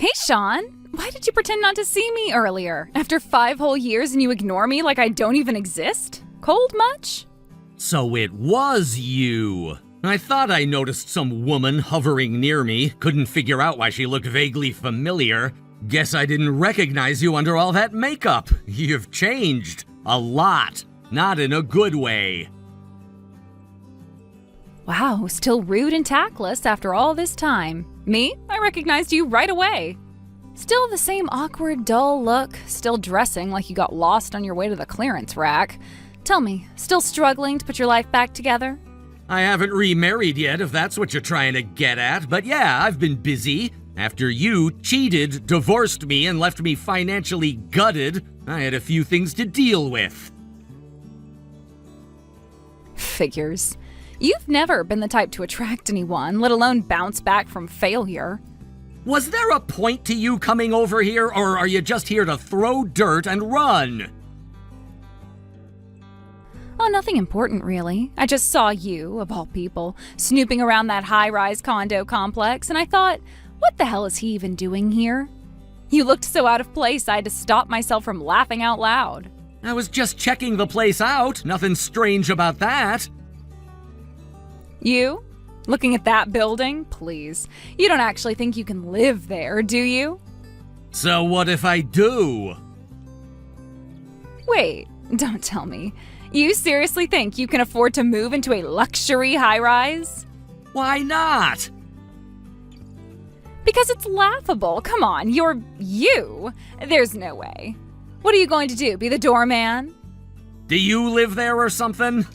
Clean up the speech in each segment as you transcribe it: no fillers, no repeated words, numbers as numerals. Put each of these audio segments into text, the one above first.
Hey, Sean. Why did you pretend not to see me earlier? After 5 whole years and you ignore me like I don't even exist? Cold much? So it was you. I thought I noticed some woman hovering near me. Couldn't figure out why she looked vaguely familiar. Guess I didn't recognize you under all that makeup. You've changed. A lot. Not in a good way. Wow, still rude and tactless after all this time. Me? I recognized you right away. Still the same awkward, dull look, still dressing like you got lost on your way to the clearance rack. Tell me, still struggling to put your life back together? I haven't remarried yet, if that's what you're trying to get at, but yeah, I've been busy. After you cheated, divorced me, and left me financially gutted, I had a few things to deal with. Figures. You've never been the type to attract anyone, let alone bounce back from failure. Was there a point to you coming over here, or are you just here to throw dirt and run? Oh, nothing important, really. I just saw you, of all people, snooping around that high-rise condo complex, and I thought, what the hell is he even doing here? You looked so out of place, I had to stop myself from laughing out loud. I was just checking the place out. Nothing strange about that. You? Looking at that building? Please. You don't actually think you can live there, do you? So what if I do? Wait, don't tell me. You seriously think you can afford to move into a luxury high-rise? Why not? Because it's laughable. Come on, you're you. There's no way. What are you going to do, be the doorman? Do you live there or something?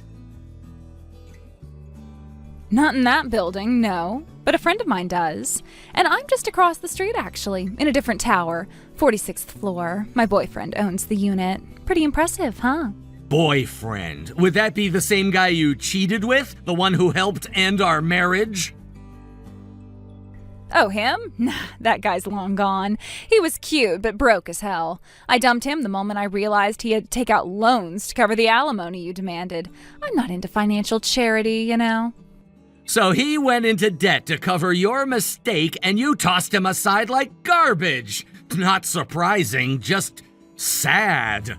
Not in that building, no. But a friend of mine does. And I'm just across the street, actually, in a different tower. 46th floor. My boyfriend owns the unit. Pretty impressive, huh? Boyfriend? Would that be the same guy you cheated with? The one who helped end our marriage? Oh, him? Nah, that guy's long gone. He was cute, but broke as hell. I dumped him the moment I realized he had to take out loans to cover the alimony you demanded. I'm not into financial charity, you know. So he went into debt to cover your mistake and you tossed him aside like garbage. Not surprising, just sad.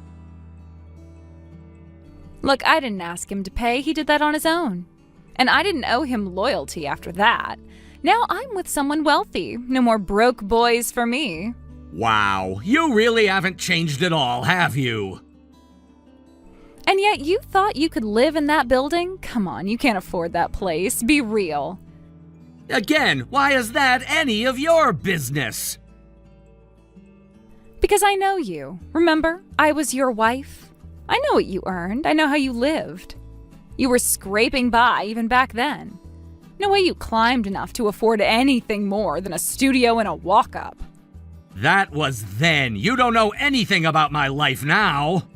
Look, I didn't ask him to pay. He did that on his own. And I didn't owe him loyalty after that. Now I'm with someone wealthy. No more broke boys for me. Wow, you really haven't changed at all, have you? And yet you thought you could live in that building? Come on, you can't afford that place. Be real. Again, why is that any of your business? Because I know you. Remember, I was your wife. I know what you earned. I know how you lived. You were scraping by even back then. No way you climbed enough to afford anything more than a studio and a walk-up. That was then. You don't know anything about my life now.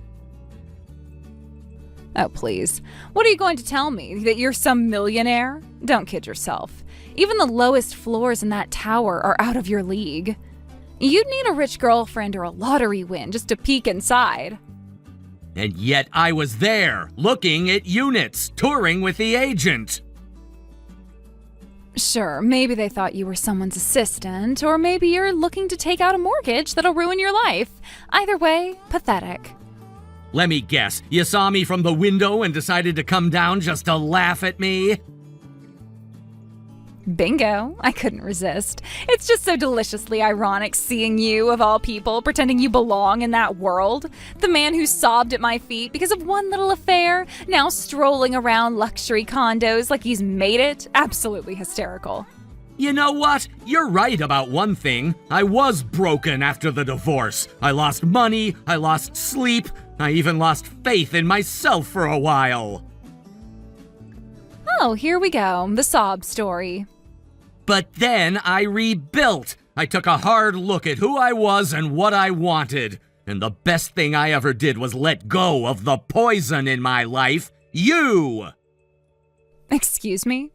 Oh, please. What are you going to tell me? That you're some millionaire? Don't kid yourself. Even the lowest floors in that tower are out of your league. You'd need a rich girlfriend or a lottery win just to peek inside. And yet I was there, looking at units, touring with the agent. Sure, maybe they thought you were someone's assistant, or maybe you're looking to take out a mortgage that'll ruin your life. Either way, pathetic. Let me guess, you saw me from the window and decided to come down just to laugh at me? Bingo. I couldn't resist. It's just so deliciously ironic seeing you, of all people, pretending you belong in that world. The man who sobbed at my feet because of one little affair, now strolling around luxury condos like he's made it. Absolutely hysterical. You know what? You're right about one thing. I was broken after the divorce. I lost money, I lost sleep, I even lost faith in myself for a while. Oh, here we go. The sob story. But then I rebuilt. I took a hard look at who I was and what I wanted. And the best thing I ever did was let go of the poison in my life. You! Excuse me?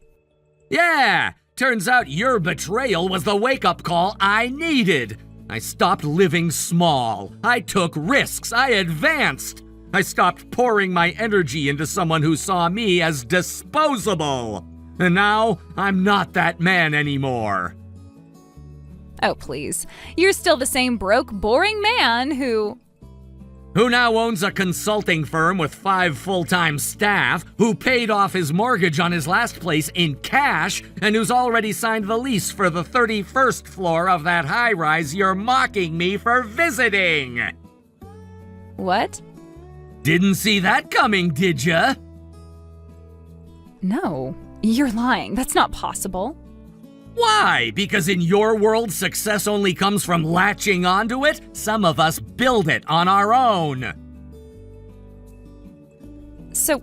Yeah! Turns out your betrayal was the wake-up call I needed. I stopped living small. I took risks. I advanced. I stopped pouring my energy into someone who saw me as disposable. And now, I'm not that man anymore. Oh, please. You're still the same broke, boring man who now owns a consulting firm with 5 full-time staff, who paid off his mortgage on his last place in cash, and who's already signed the lease for the 31st floor of that high-rise you're mocking me for visiting. What? Didn't see that coming, did ya? No, you're lying. That's not possible. Why? Because in your world, success only comes from latching onto it? Some of us build it on our own. So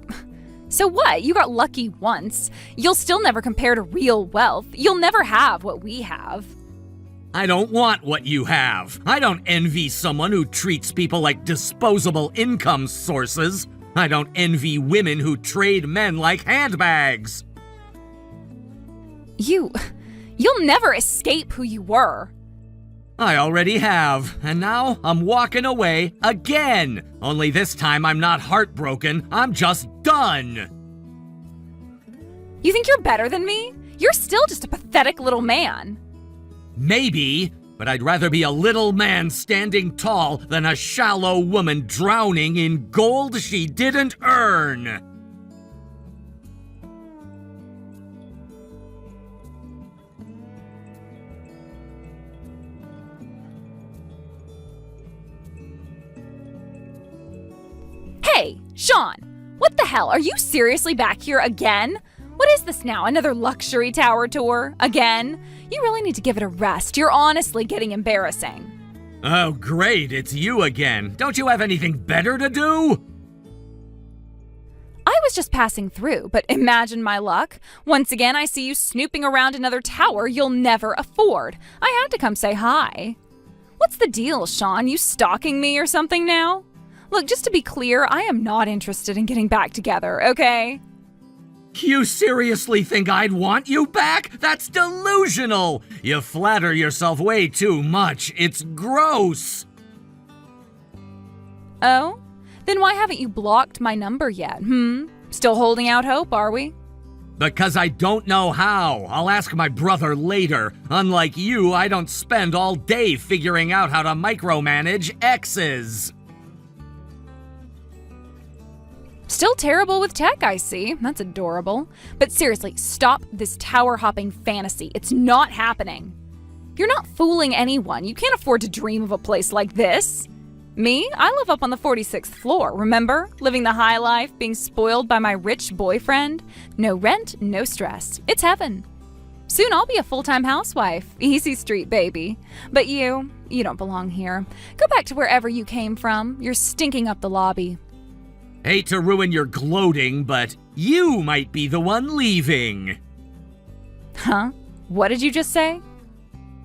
what? You got lucky once. You'll still never compare to real wealth. You'll never have what we have. I don't want what you have. I don't envy someone who treats people like disposable income sources. I don't envy women who trade men like handbags. You'll never escape who you were. I already have, and now I'm walking away again. Only this time I'm not heartbroken, I'm just done. You think you're better than me? You're still just a pathetic little man. Maybe, but I'd rather be a little man standing tall than a shallow woman drowning in gold she didn't earn. Hey, Sean, what the hell? Are you seriously back here again? What is this now? Another luxury tower tour? Again? You really need to give it a rest. You're honestly getting embarrassing. Oh, great, it's you again. Don't you have anything better to do? I was just passing through, but imagine my luck. Once again, I see you snooping around another tower you'll never afford. I had to come say hi. What's the deal, Sean? You stalking me or something now? Look, just to be clear, I am not interested in getting back together, okay? You seriously think I'd want you back? That's delusional! You flatter yourself way too much. It's gross! Oh? Then why haven't you blocked my number yet, Still holding out hope, are we? Because I don't know how. I'll ask my brother later. Unlike you, I don't spend all day figuring out how to micromanage exes. Still terrible with tech, I see. That's adorable. But seriously, stop this tower hopping fantasy. It's not happening. You're not fooling anyone. You can't afford to dream of a place like this. Me? I live up on the 46th floor, remember? Living the high life, being spoiled by my rich boyfriend. No rent, no stress. It's heaven. Soon I'll be a full-time housewife. Easy street, baby. But you don't belong here. Go back to wherever you came from. You're stinking up the lobby. Hate to ruin your gloating, but you might be the one leaving. Huh? What did you just say?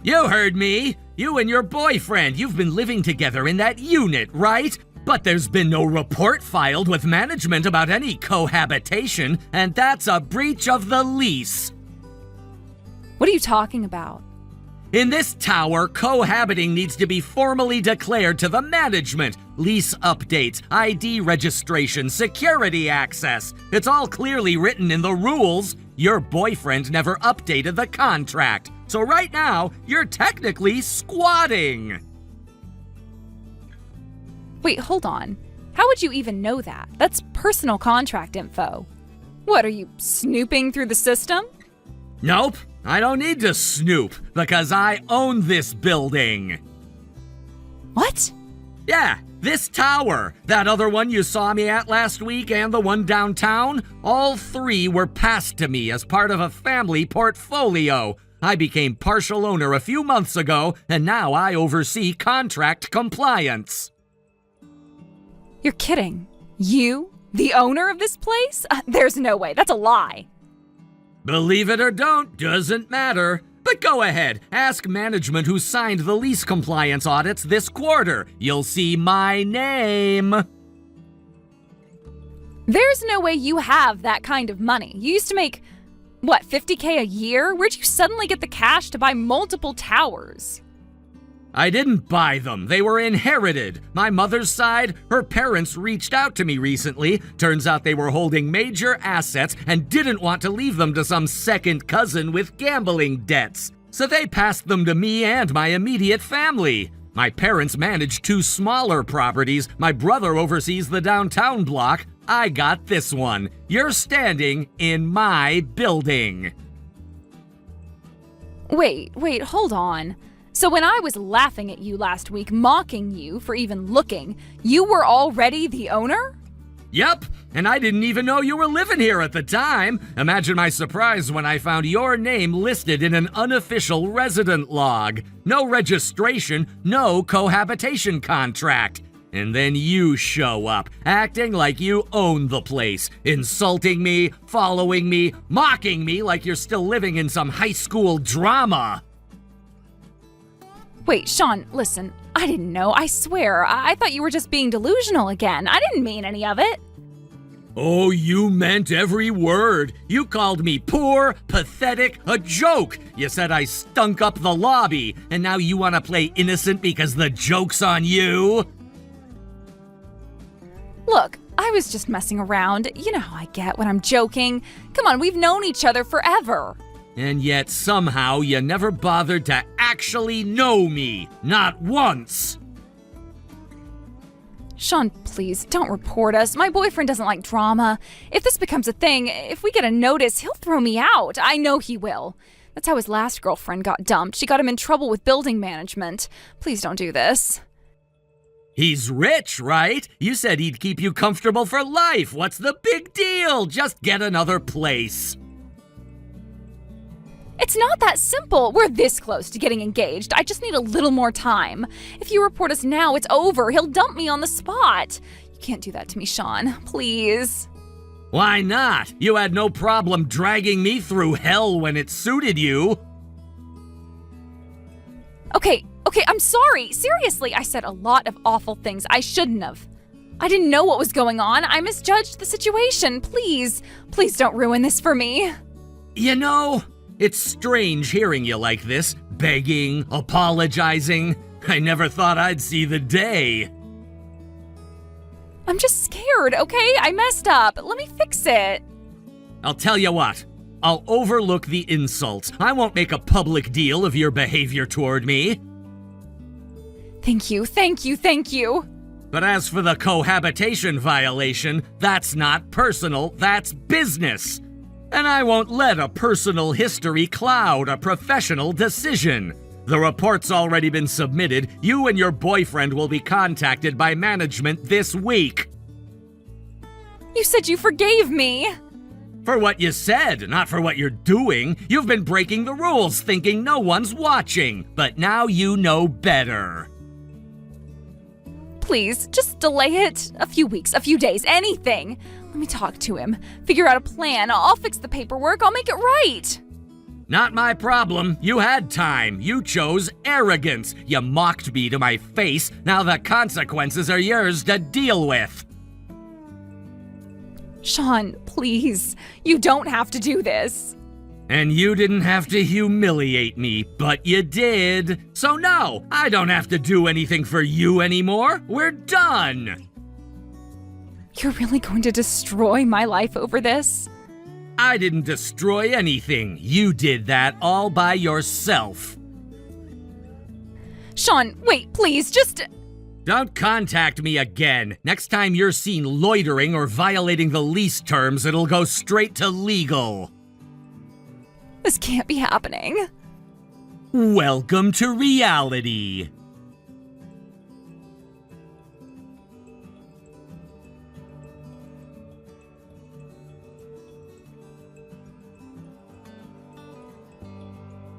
You heard me. You and your boyfriend, you've been living together in that unit, right? But there's been no report filed with management about any cohabitation, and that's a breach of the lease. What are you talking about? In this tower, cohabiting needs to be formally declared to the management. Lease updates, ID registration, security access. It's all clearly written in the rules. Your boyfriend never updated the contract. So right now, you're technically squatting. Wait, hold on. How would you even know that? That's personal contract info. What, are you snooping through the system? Nope. I don't need to snoop, because I own this building. What? Yeah, this tower. That other one you saw me at last week and the one downtown. All 3 were passed to me as part of a family portfolio. I became partial owner a few months ago, and now I oversee contract compliance. You're kidding. You? The owner of this place? There's no way. That's a lie. Believe it or don't, doesn't matter. But go ahead, ask management who signed the lease compliance audits this quarter. You'll see my name. There's no way you have that kind of money. You used to make, what, $50K a year? Where'd you suddenly get the cash to buy multiple towers? I didn't buy them. They were inherited. My mother's side, her parents reached out to me recently. Turns out they were holding major assets and didn't want to leave them to some second cousin with gambling debts. So they passed them to me and my immediate family. My parents manage 2 smaller properties. My brother oversees the downtown block. I got this one. You're standing in my building. Wait, hold on. So when I was laughing at you last week, mocking you for even looking, you were already the owner? Yep, and I didn't even know you were living here at the time. Imagine my surprise when I found your name listed in an unofficial resident log. No registration, no cohabitation contract. And then you show up, acting like you own the place, insulting me, following me, mocking me like you're still living in some high school drama. Wait, Sean, listen, I didn't know, I swear. I thought you were just being delusional again. I didn't mean any of it. Oh, you meant every word. You called me poor, pathetic, a joke. You said I stunk up the lobby, and now you want to play innocent because the joke's on you? Look, I was just messing around. You know how I get when I'm joking. Come on, we've known each other forever. And yet somehow you never bothered to actually know me. Not once. Sean, please, don't report us. My boyfriend doesn't like drama. If this becomes a thing, if we get a notice, he'll throw me out. I know he will. That's how his last girlfriend got dumped. She got him in trouble with building management. Please don't do this. He's rich, right? You said he'd keep you comfortable for life. What's the big deal? Just get another place. It's not that simple. We're this close to getting engaged. I just need a little more time. If you report us now, it's over. He'll dump me on the spot. You can't do that to me, Sean. Please. Why not? You had no problem dragging me through hell when it suited you. Okay, I'm sorry. Seriously, I said a lot of awful things I shouldn't have. I didn't know what was going on. I misjudged the situation. Please don't ruin this for me. You know, it's strange hearing you like this, begging, apologizing. I never thought I'd see the day. I'm just scared, okay? I messed up. Let me fix it. I'll tell you what. I'll overlook the insults. I won't make a public deal of your behavior toward me. Thank you. But as for the cohabitation violation, that's not personal, that's business. And I won't let a personal history cloud a professional decision. The report's already been submitted. You and your boyfriend will be contacted by management this week. You said you forgave me. For what you said, not for what you're doing. You've been breaking the rules, thinking no one's watching. But now you know better. Please, just delay it. A few weeks, a few days, anything. Let me talk to him. Figure out a plan. I'll fix the paperwork. I'll make it right. Not my problem. You had time. You chose arrogance. You mocked me to my face. Now the consequences are yours to deal with. Sean, please. You don't have to do this. And you didn't have to humiliate me, but you did. So no, I don't have to do anything for you anymore. We're done. You're really going to destroy my life over this? I didn't destroy anything. You did that all by yourself. Sean, wait, please, just... Don't contact me again. Next time you're seen loitering or violating the lease terms, it'll go straight to legal. This can't be happening. Welcome to reality.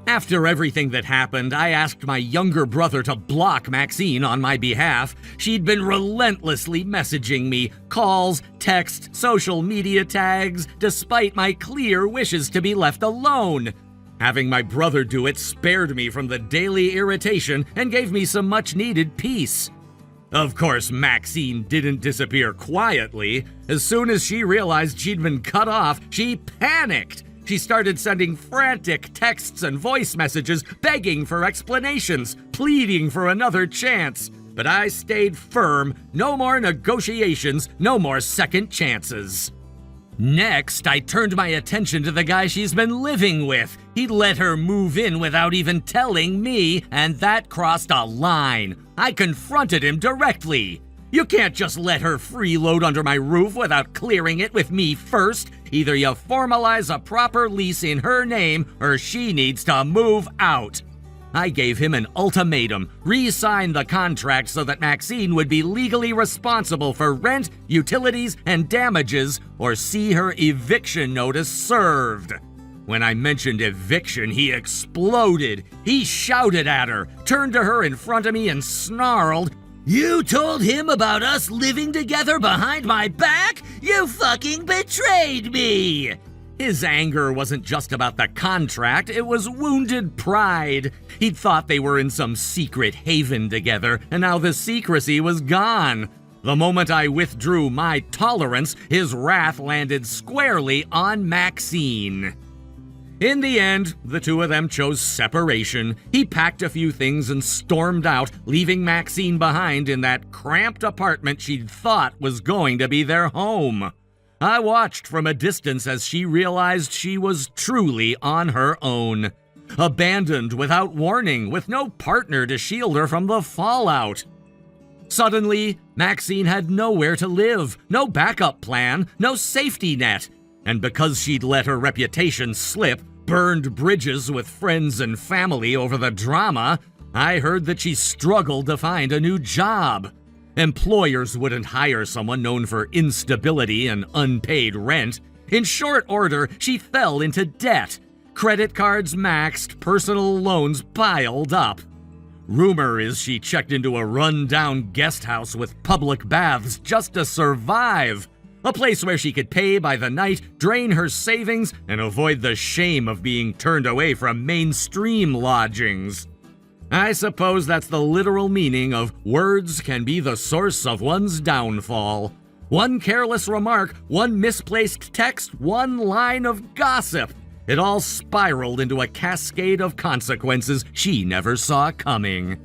After everything that happened, I asked my younger brother to block Maxine on my behalf. She'd been relentlessly messaging me, calls, texts, social media tags, despite my clear wishes to be left alone. Having my brother do it spared me from the daily irritation and gave me some much-needed peace. Of course, Maxine didn't disappear quietly. As soon as she realized she'd been cut off, she panicked. She started sending frantic texts and voice messages, begging for explanations, pleading for another chance. But I stayed firm. No more negotiations, no more second chances. Next, I turned my attention to the guy she's been living with. He let her move in without even telling me, and that crossed a line. I confronted him directly. You can't just let her freeload under my roof without clearing it with me first. Either you formalize a proper lease in her name, or she needs to move out. I gave him an ultimatum: re-sign the contract so that Maxine would be legally responsible for rent, utilities, and damages, or see her eviction notice served. When I mentioned eviction, he exploded. He shouted at her, turned to her in front of me, and snarled, "You told him about us living together behind my back? You fucking betrayed me!" His anger wasn't just about the contract, it was wounded pride. He'd thought they were in some secret haven together, and now the secrecy was gone. The moment I withdrew my tolerance, his wrath landed squarely on Maxine. In the end, the two of them chose separation. He packed a few things and stormed out, leaving Maxine behind in that cramped apartment she'd thought was going to be their home. I watched from a distance as she realized she was truly on her own. Abandoned without warning, with no partner to shield her from the fallout. Suddenly, Maxine had nowhere to live, no backup plan, no safety net. And because she'd let her reputation slip, burned bridges with friends and family over the drama, I heard that she struggled to find a new job. Employers wouldn't hire someone known for instability and unpaid rent. In short order, she fell into debt. Credit cards maxed, personal loans piled up. Rumor is she checked into a run-down guest house with public baths just to survive. A place where she could pay by the night, drain her savings, and avoid the shame of being turned away from mainstream lodgings. I suppose that's the literal meaning of words can be the source of one's downfall. One careless remark, one misplaced text, one line of gossip. It all spiraled into a cascade of consequences she never saw coming.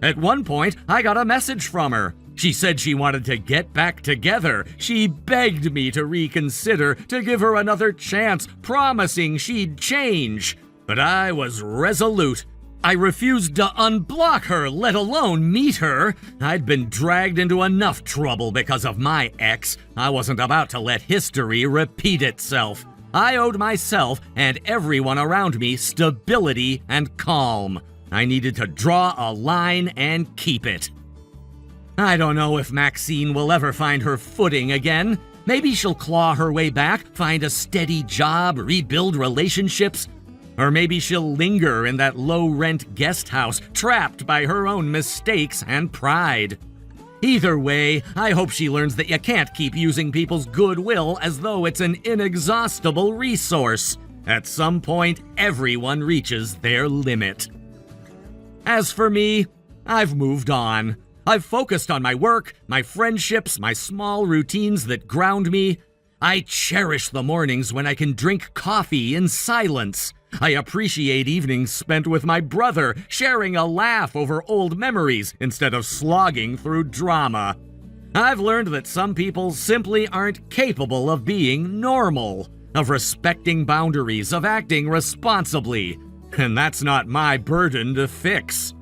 At one point, I got a message from her. She said she wanted to get back together. She begged me to reconsider, to give her another chance, promising she'd change. But I was resolute. I refused to unblock her, let alone meet her. I'd been dragged into enough trouble because of my ex. I wasn't about to let history repeat itself. I owed myself and everyone around me stability and calm. I needed to draw a line and keep it. I don't know if Maxine will ever find her footing again. Maybe she'll claw her way back, find a steady job, rebuild relationships. Or maybe she'll linger in that low-rent guest house, trapped by her own mistakes and pride. Either way, I hope she learns that you can't keep using people's goodwill as though it's an inexhaustible resource. At some point, everyone reaches their limit. As for me, I've moved on. I've focused on my work, my friendships, my small routines that ground me. I cherish the mornings when I can drink coffee in silence. I appreciate evenings spent with my brother, sharing a laugh over old memories instead of slogging through drama. I've learned that some people simply aren't capable of being normal, of respecting boundaries, of acting responsibly. And that's not my burden to fix.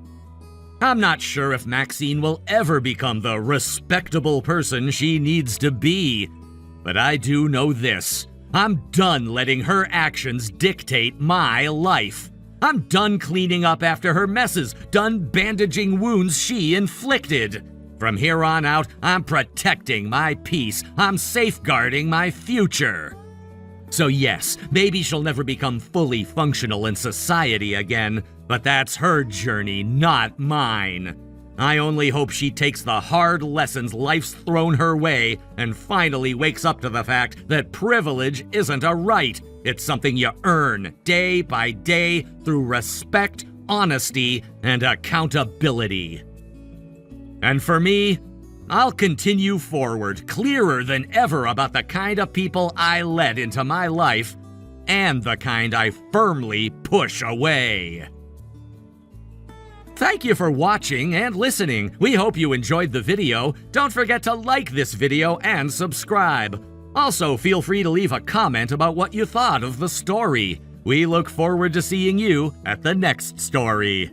I'm not sure if Maxine will ever become the respectable person she needs to be. But I do know this. I'm done letting her actions dictate my life. I'm done cleaning up after her messes, done bandaging wounds she inflicted. From here on out, I'm protecting my peace. I'm safeguarding my future. So yes, maybe she'll never become fully functional in society again, but that's her journey, not mine. I only hope she takes the hard lessons life's thrown her way and finally wakes up to the fact that privilege isn't a right. It's something you earn day by day through respect, honesty, and accountability. And for me, I'll continue forward, clearer than ever about the kind of people I let into my life and the kind I firmly push away. Thank you for watching and listening. We hope you enjoyed the video. Don't forget to like this video and subscribe. Also, feel free to leave a comment about what you thought of the story. We look forward to seeing you at the next story.